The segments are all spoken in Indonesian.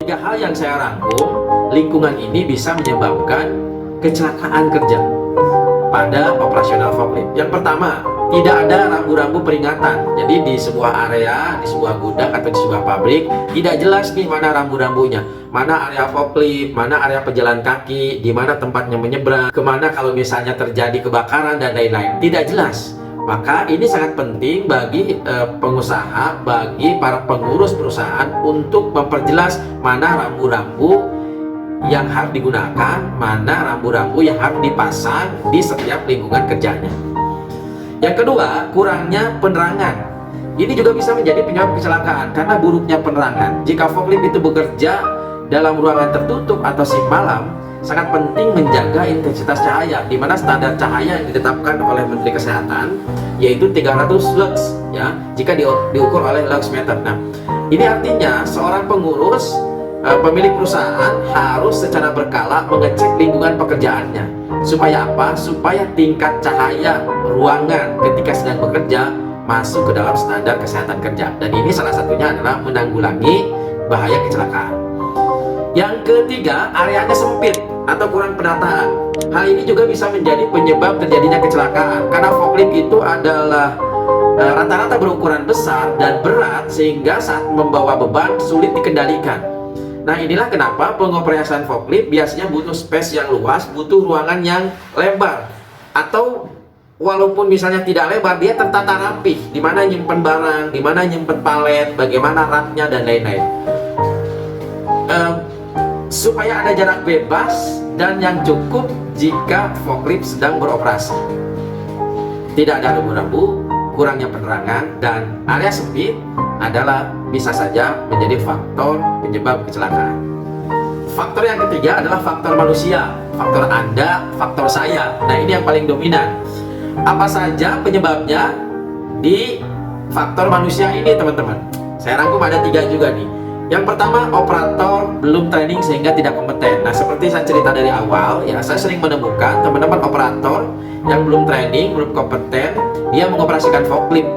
Tiga hal yang saya rangkum, lingkungan ini bisa menyebabkan kecelakaan kerja pada operasional forklift. Yang pertama, tidak ada rambu-rambu peringatan. Jadi di sebuah area, di sebuah gudang atau di sebuah pabrik, tidak jelas nih mana rambu-rambunya, mana area forklift, mana area pejalan kaki, di mana tempatnya menyeberang, kemana kalau misalnya terjadi kebakaran dan lain-lain. Tidak jelas. Maka ini sangat penting bagi pengusaha, bagi para pengurus perusahaan untuk memperjelas mana rambu-rambu yang harus digunakan, mana rambu-rambu yang harus dipasang di setiap lingkungan kerjanya. Yang kedua, kurangnya penerangan. Ini juga bisa menjadi penyebab kecelakaan karena buruknya penerangan. Jika forklift itu bekerja dalam ruangan tertutup atau shift malam, sangat penting menjaga intensitas cahaya, di mana standar cahaya yang ditetapkan oleh Menteri Kesehatan yaitu 300 lux ya, jika diukur oleh lux meter. Nah, ini artinya seorang pengurus pemilik perusahaan harus secara berkala mengecek lingkungan pekerjaannya. Supaya apa? Supaya tingkat cahaya ruangan ketika sedang bekerja masuk ke dalam standar kesehatan kerja. Dan ini salah satunya adalah menanggulangi bahaya kecelakaan. Yang ketiga, areanya sempit atau kurang penataan. Hal ini juga bisa menjadi penyebab terjadinya kecelakaan karena forklift itu adalah rata-rata berukuran besar dan berat sehingga saat membawa beban sulit dikendalikan. Nah, inilah kenapa pengoperasian forklift biasanya butuh space yang luas, butuh ruangan yang lebar, atau walaupun misalnya tidak lebar, dia tertata rapih, di mana nyimpen barang, di mana nyimpen palet, bagaimana raknya dan lain-lain. Supaya ada jarak bebas dan yang cukup jika forklift sedang beroperasi. Tidak ada rambu-rambu, kurangnya penerangan, dan area sempit adalah bisa saja menjadi faktor penyebab kecelakaan. Faktor yang ketiga adalah faktor manusia, faktor Anda, faktor saya. Nah, ini yang paling dominan. Apa saja penyebabnya di faktor manusia ini, teman-teman? Saya rangkum ada 3 juga nih. Yang pertama, operator belum training sehingga tidak kompeten. Nah, seperti saya cerita dari awal ya, saya sering menemukan teman-teman operator yang belum training, belum kompeten, dia mengoperasikan forklift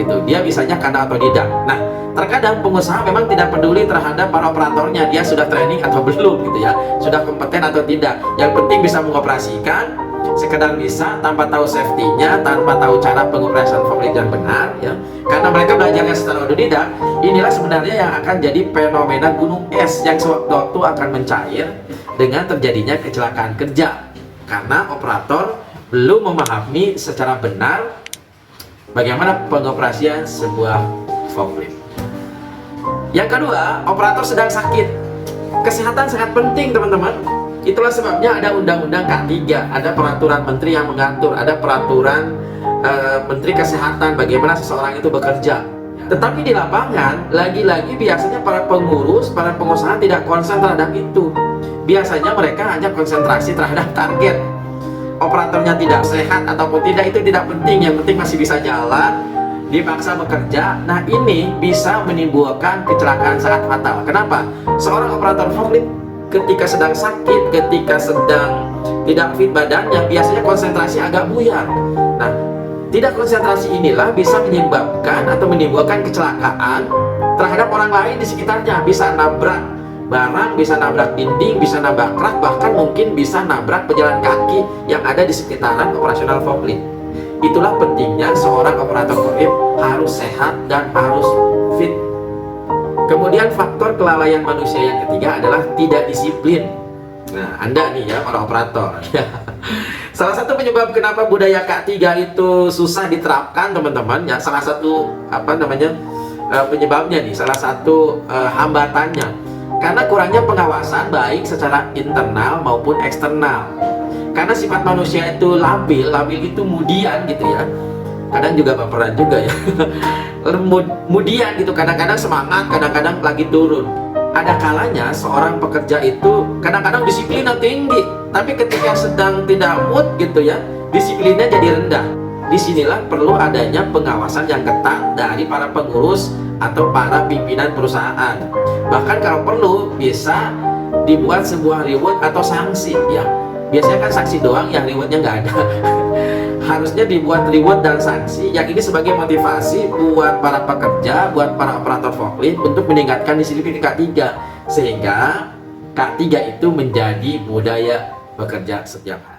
gitu. Dia bisanya karena otodidak. Nah, terkadang pengusaha memang tidak peduli terhadap para operatornya, dia sudah training atau belum gitu ya, sudah kompeten atau tidak. Yang penting bisa mengoperasikan, sekedar bisa tanpa tahu safety-nya, tanpa tahu cara pengoperasian forklift yang benar ya. Karena mereka belajarnya secara otodidak. Inilah sebenarnya yang akan jadi fenomena gunung es yang sewaktu-waktu akan mencair dengan terjadinya kecelakaan kerja karena operator belum memahami secara benar bagaimana pengoperasian sebuah forklift. Yang kedua, operator sedang sakit. Kesehatan sangat penting, teman-teman. Itulah sebabnya ada Undang-Undang K3, ada peraturan menteri yang mengatur, ada peraturan Menteri Kesehatan bagaimana seseorang itu bekerja. Tetapi di lapangan, lagi-lagi biasanya para pengurus, para pengusaha tidak konsen terhadap itu. Biasanya mereka hanya konsentrasi terhadap target. Operatornya tidak sehat ataupun tidak, itu tidak penting. Yang penting masih bisa jalan, dipaksa bekerja. Nah, ini bisa menimbulkan kecelakaan sangat fatal. Kenapa? Seorang operator forklift ketika sedang sakit, ketika sedang tidak fit badannya, biasanya konsentrasi agak buyar. Nah, tidak konsentrasi inilah bisa menyebabkan atau menimbulkan kecelakaan terhadap orang lain di sekitarnya. Bisa nabrak barang, bisa nabrak dinding, bisa nabrak rak, bahkan mungkin bisa nabrak pejalan kaki yang ada di sekitaran operasional forklift. Itulah pentingnya seorang operator forklift harus sehat dan harus fit. Kemudian faktor kelalaian manusia yang ketiga adalah tidak disiplin. Nah, Anda nih ya, para operator. Salah satu penyebab kenapa budaya K3 itu susah diterapkan, teman-teman ya, salah satu penyebabnya nih, salah satu hambatannya karena kurangnya pengawasan baik secara internal maupun eksternal. Karena sifat manusia itu labil itu kemudian gitu ya. Kadang juga baperan juga ya. Kemudian gitu, kadang-kadang semangat, kadang-kadang lagi turun. Ada kalanya seorang pekerja itu kadang-kadang disiplinnya tinggi, tapi ketika sedang tidak mood gitu ya, disiplinnya jadi rendah. Disinilah perlu adanya pengawasan yang ketat dari para pengurus atau para pimpinan perusahaan. Bahkan kalau perlu bisa dibuat sebuah reward atau sanksi ya. Biasanya kan sanksi doang, yang rewardnya nggak ada. harusnya dibuat reward dan sanksi yang ini sebagai motivasi buat para pekerja, buat para operator forklift untuk meningkatkan disiplin K3 sehingga K3 itu menjadi budaya bekerja setiap hari.